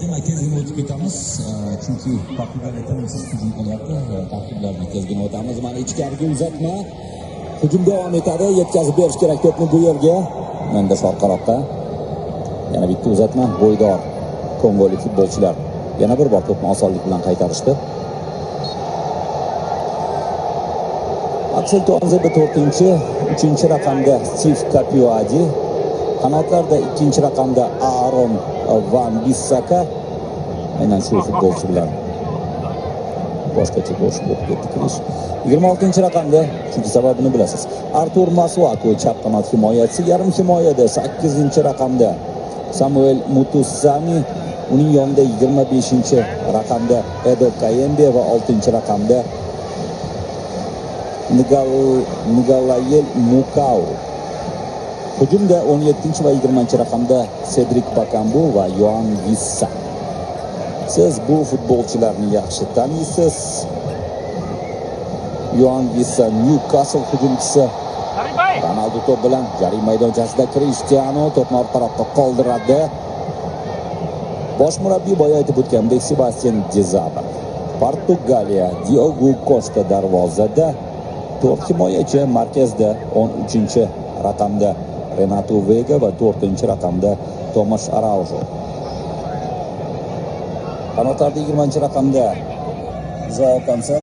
Demak, tezgina o'tib ketamiz. Chunki Portugaliya tinimsiz hujum qilyapti. Tarkiblarni tezgina o'tamiz. Mana ichkariga uzatma. Hujum davom etadi. Yetkazib berish kerak to'pni bu yerga. Mendes orqaroqda. Yana bitta uzatma. Bo'ydor kongolik futbolchilar yana bir bor to'pni osonlik bilan qaytarishdi. Aksel Tuanzebe 4-chi, 3-chi raqamda Steve Capuadi, qanotlarda 2-chi raqamda Aaron Van Bissaka. Aynan shu futbolchi bilan boshqacha bo'sh bo'lib ketdi kirish. 26-chi raqamda, chunki sababini bilasiz, Artur Masuaku chap qanot himoyachisi, yarim himoyada 8-chi raqamda Samuel Mutusami, uning yonida 25-chi raqamda Edo Kayembe va 6-chi raqamda Nigalayel Mukau. Hujumda 17-chi va 20-chi raqamda Cedric Bakambu va Yoan Wissa. Siz bu futbolchilarni yaxshi taniysiz. Yoan Wissa Newcastle hujumchisi. Ronaldo to'p bilan jarima maydonchasida, Cristiano to'pni orqa tarafga qoldiradi. Bosh murabbiy boya aytib o'tgandek Sebastian Dzaba. Portugaliya Diogo Costa darvozada, 4 himoyachi markazda 13-chi raqamda Renato Vega va 4-chi raqamda Tomas Araujo. Qanotlarda 20-chi raqamda Joao Cancelo.